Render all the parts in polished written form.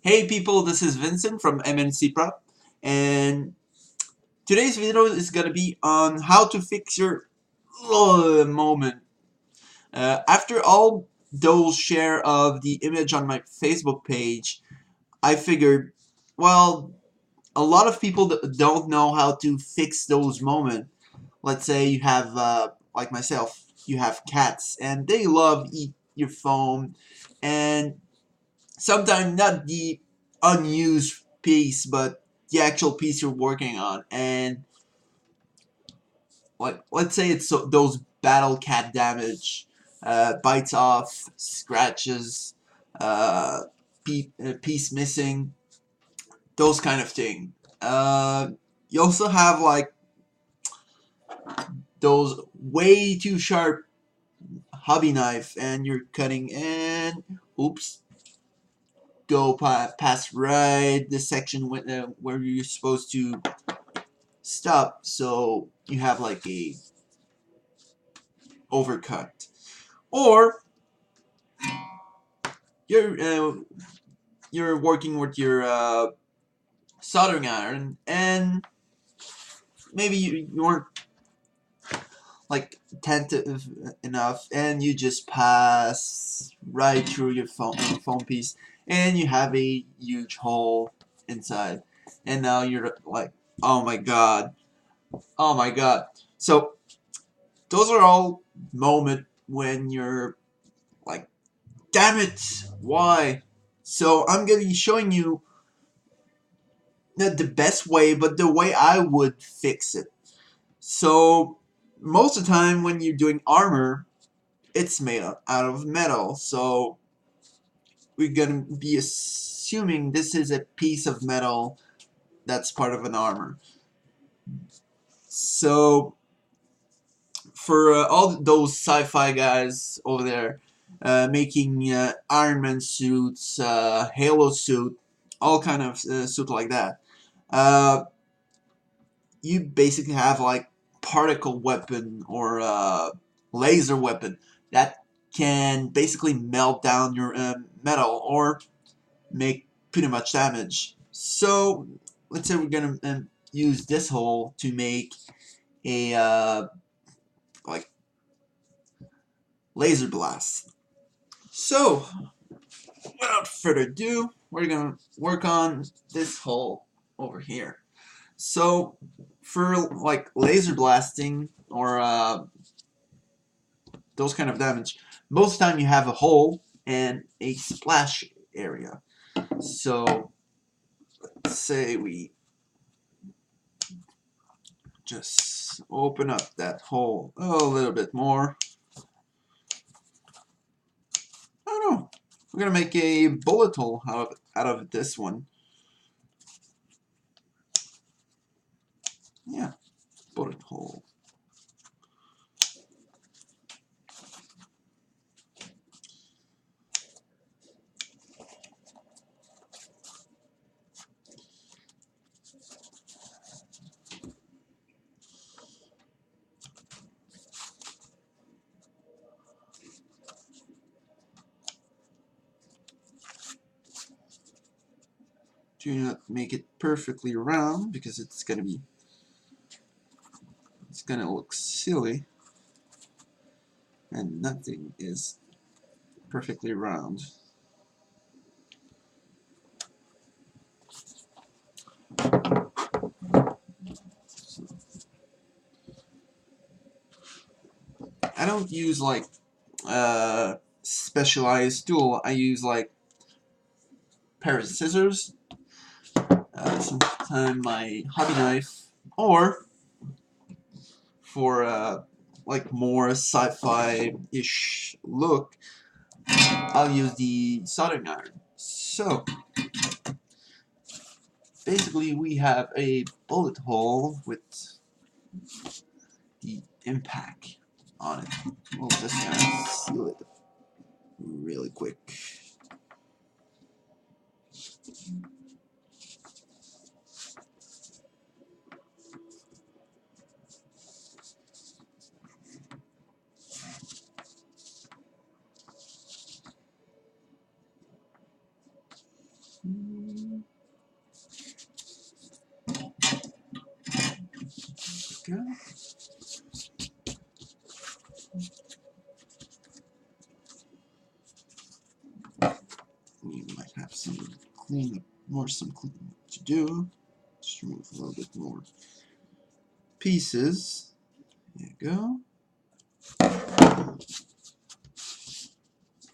Hey people, this is Vincent from MNC Prop, and today's video is gonna be on how to fix your moment. After all those share of the image on my Facebook page, I figured, well, a lot of people don't know how to fix those moments. Let's say you have, like myself, you have cats, and they love eat your phone, and sometimes not the unused piece, but the actual piece you're working on. And like, let's say it's those battle cat damage, bites off, scratches, uh, piece missing, those kind of thing. You also have like those way too sharp hobby knife, and you're cutting and oops, go past right this section where you're supposed to stop, so you have like a overcut, or you're working with your soldering iron, and maybe you weren't like attentive enough, and you just pass right through your phone piece, and you have a huge hole inside, and now you're like, oh my god, oh my god. So those are all moments when you're like, damn it, why? So I'm gonna be showing you not the best way, but the way I would fix it. So most of the time when you're doing armor, it's made out of metal. So we're gonna be assuming this is a piece of metal that's part of an armor. So for all those sci-fi guys over there making Iron Man suits, Halo suit, all kind of suit like that, you basically have like particle weapon or laser weapon that can basically melt down your metal or make pretty much damage. So let's say we're gonna use this hole to make a like laser blast. So without further ado, we're gonna work on this hole over here. So for like laser blasting or those kind of damage, most of the time you have a hole and a splash area. So let's say we just open up that hole a little bit more. I don't know. We're gonna make a bullet hole out of this one. Yeah, bullet hole. Do not make it perfectly round because it's gonna look silly, and nothing is perfectly round. I don't use like specialized tool. I use like pair of scissors, sometimes my hobby knife, or for like more sci-fi-ish look, I'll use the soldering iron. So basically we have a bullet hole with the impact on it. We'll just gonna seal it really quick. Go. We might have some cleanup, some cleanup to do. Just remove a little bit more pieces. There you go.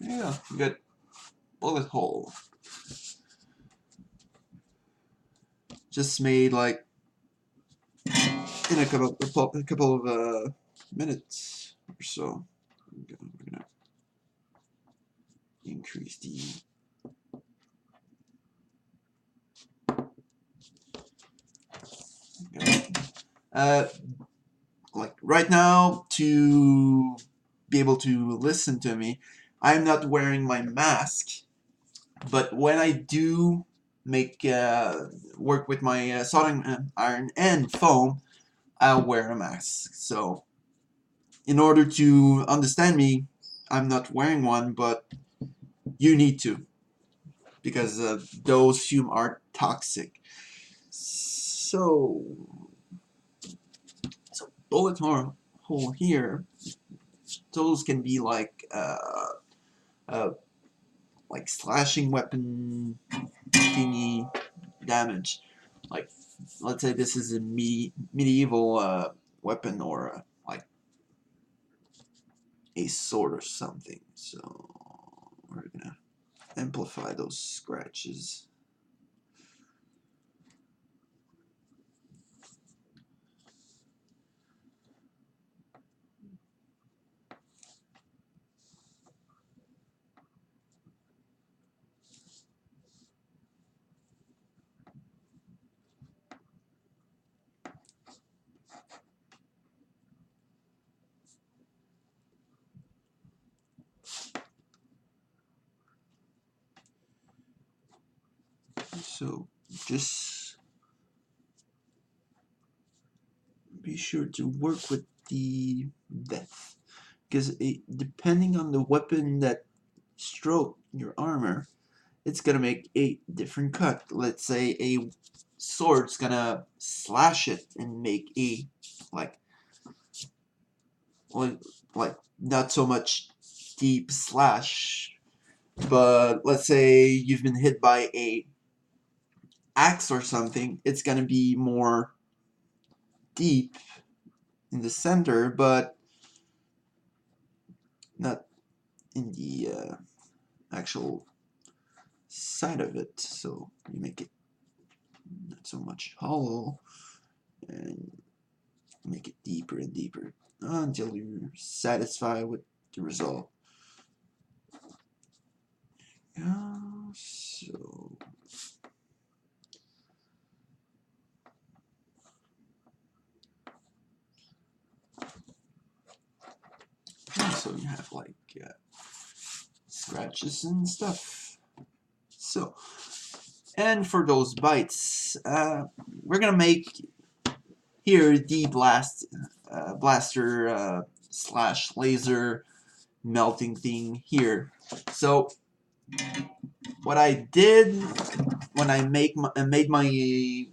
There you go. You got bullet hole. Just made like in a couple of minutes or so. We're gonna increase the like right now, to be able to listen to me, I'm not wearing my mask, but when I do make work with my soldering iron and foam, I'll wear a mask. So in order to understand me, I'm not wearing one, but you need to, because those fumes are toxic. So bullet hole here, those can be like slashing weapon thingy damage. Like, let's say this is a medieval weapon, or like a sword or something. So we're gonna amplify those scratches. So just be sure to work with the depth, because depending on the weapon that stroke your armor, it's gonna make a different cut. Let's say a sword's gonna slash it and make a like not so much deep slash, but let's say you've been hit by a axe or something, it's gonna be more deep in the center, but not in the actual side of it. So you make it not so much hollow and make it deeper and deeper until you're satisfied with the result. So you have like scratches and stuff. So, and for those bites, we're gonna make here the blaster slash laser melting thing here. So what I did when I made my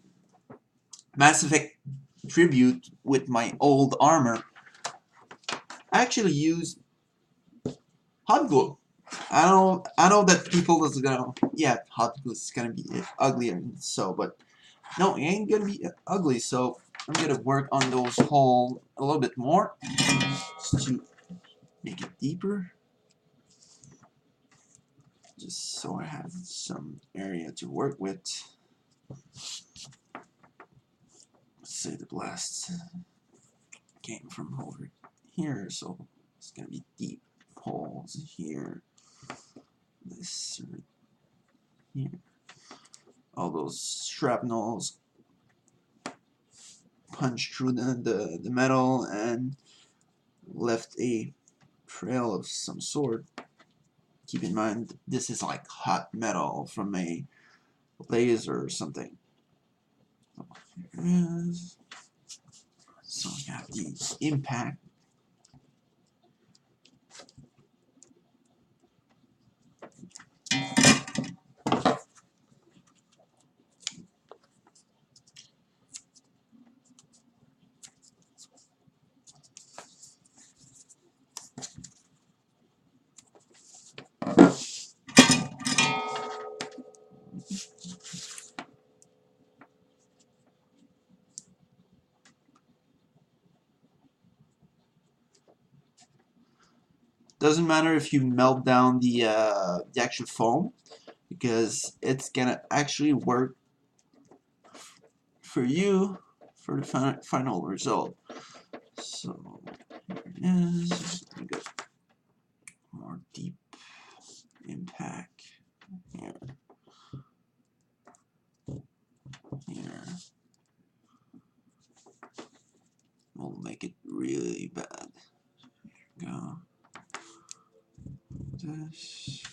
Mass Effect tribute with my old armor, I actually used hot glue. I know that people is gonna, yeah, hot glue is gonna be uglier and so, but no, it ain't gonna be ugly. So I'm gonna work on those holes a little bit more just to make it deeper, just so I have some area to work with. Let's say the blast came from over here, so it's gonna be deep holes here. This right here. All those shrapnels punched through the metal and left a trail of some sort. Keep in mind, this is like hot metal from a laser or something. Here it is. So we have the impact. Doesn't matter if you melt down the actual foam, because it's gonna actually work for you for the final result. So here it is. We got more deep impact here. Here. We'll make it really bad. Here we go. This.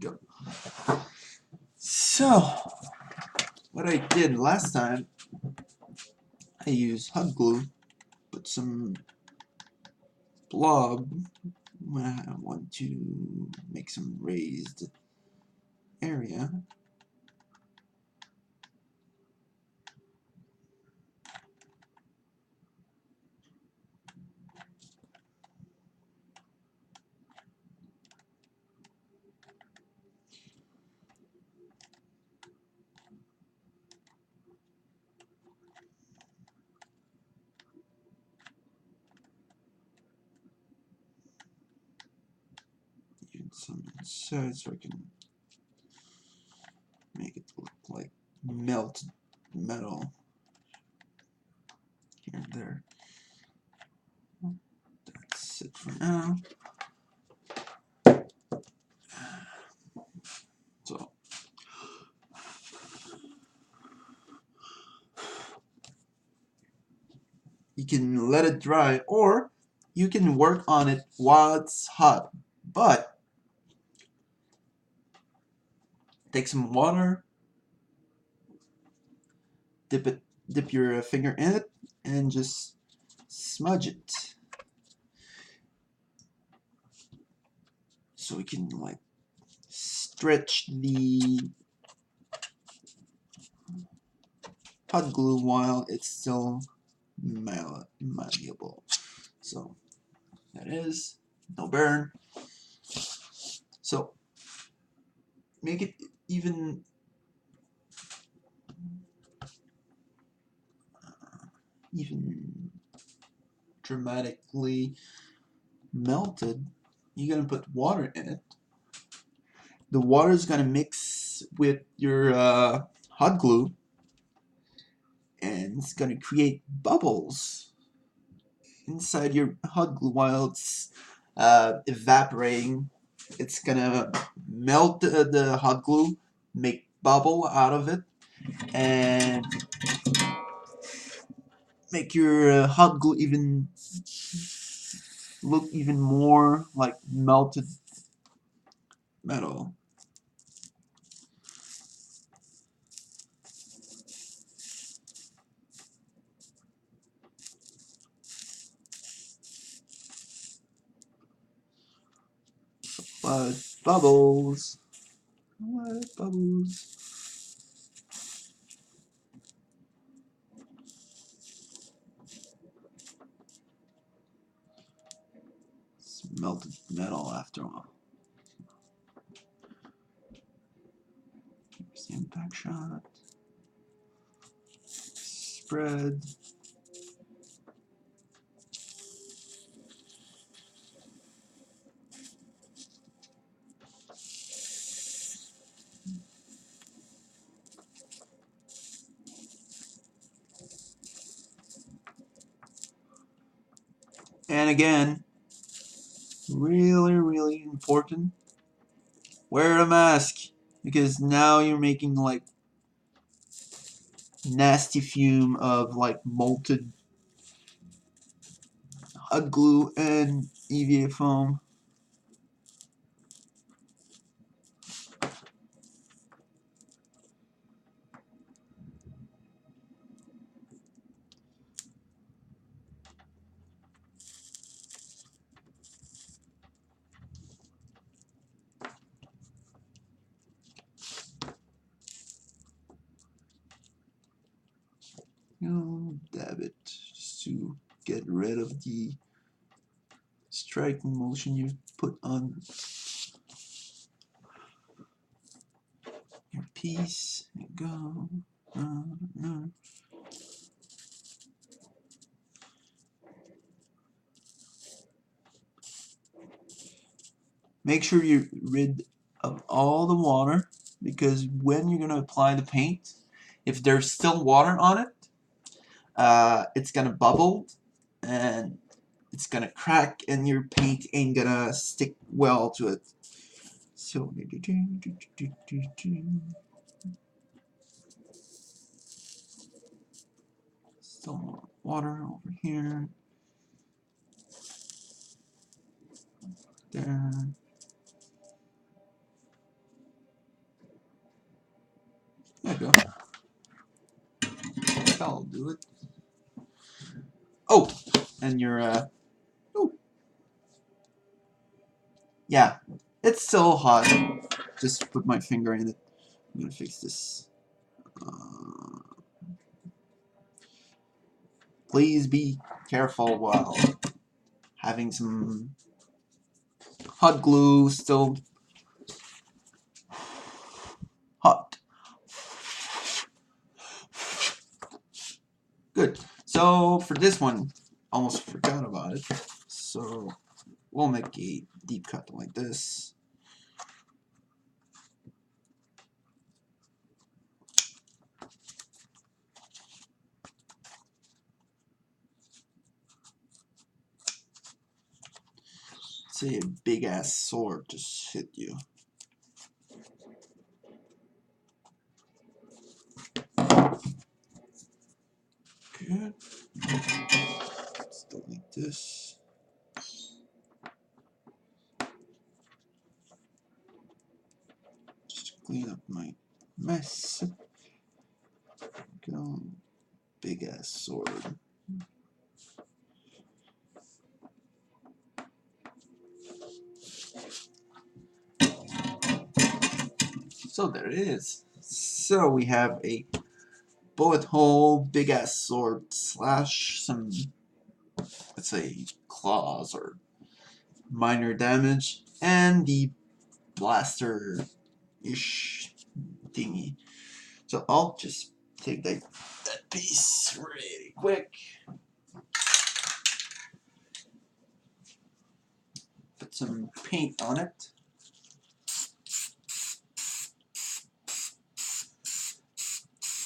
Go. So, what I did last time, I used hot glue, put some blob when I want to make some raised area. Even some inside so I can make it look like melted metal here and there. That's it for now. So you can let it dry, or you can work on it while it's hot. But take some water, dip your finger in it, and just smudge it. So we can like stretch the hot glue while it's still malleable. So that is no burn. So make it even dramatically melted. You're gonna put water in it. The water is gonna mix with your hot glue, and it's gonna create bubbles inside your hot glue while it's evaporating. It's gonna melt the hot glue, make bubble out of it, and make your hot glue even look even more like melted metal. But bubbles. What bubbles? It's melted metal after all. Here's the impact shot. Spread. And again, really important, wear a mask, because now you're making like nasty fume of like molten hot glue and EVA foam. Dab it just to get rid of the striking motion you put on your piece. Go. No. Make sure you're rid of all the water, because when you're going to apply the paint, if there's still water on it, it's going to bubble and it's going to crack and your paint ain't going to stick well to it. So, still more water over here. There. There you go. That'll do it. Oh, and your oh, yeah, it's still hot. Just put my finger in it. I'm gonna fix this. Please be careful while having some hot glue still hot. Good. So for this one, almost forgot about it. So we'll make a deep cut like this. Say a big ass sword just hit you. Good. Let's delete this. Just to clean up my mess. Go. Big ass sword. So there it is. So we have a bullet hole, big ass sword, slash some, let's say, claws or minor damage, and the blaster-ish thingy. So I'll just take that piece really quick. Put some paint on it.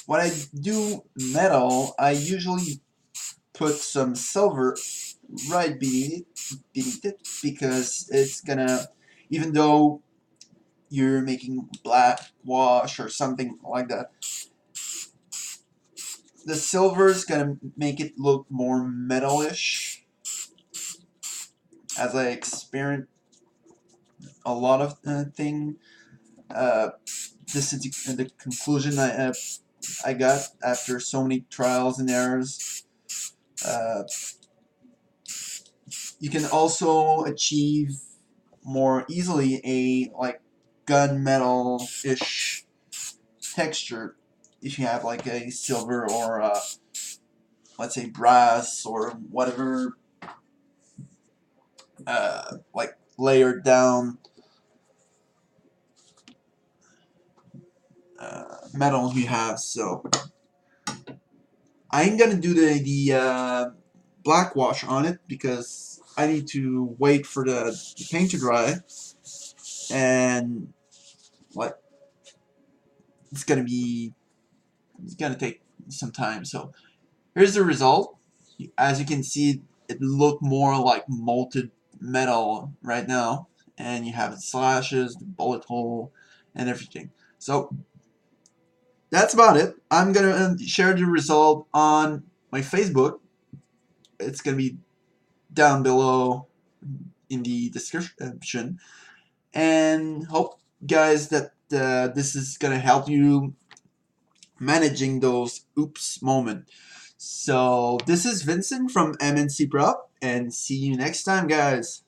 When I do metal, I usually put some silver right beneath it, because it's gonna, even though you're making black wash or something like that, the silver is gonna make it look more metalish. As I experienced a lot of thing, this is the conclusion I got after so many trials and errors. You can also achieve more easily a like gunmetal-ish texture if you have like a silver or let's say brass or whatever like layered down metals you have. So I ain't gonna do the black wash on it because I need to wait for the paint to dry, and like it's gonna take some time. So here's the result. As you can see, it looked more like molten metal right now, and you have the slashes, the bullet hole, and everything. So that's about it. I'm gonna share the result on my Facebook. It's gonna be down below in the description, and hope guys that this is gonna help you managing those oops moment. So this is Vincent from MNC Prop, and see you next time, guys.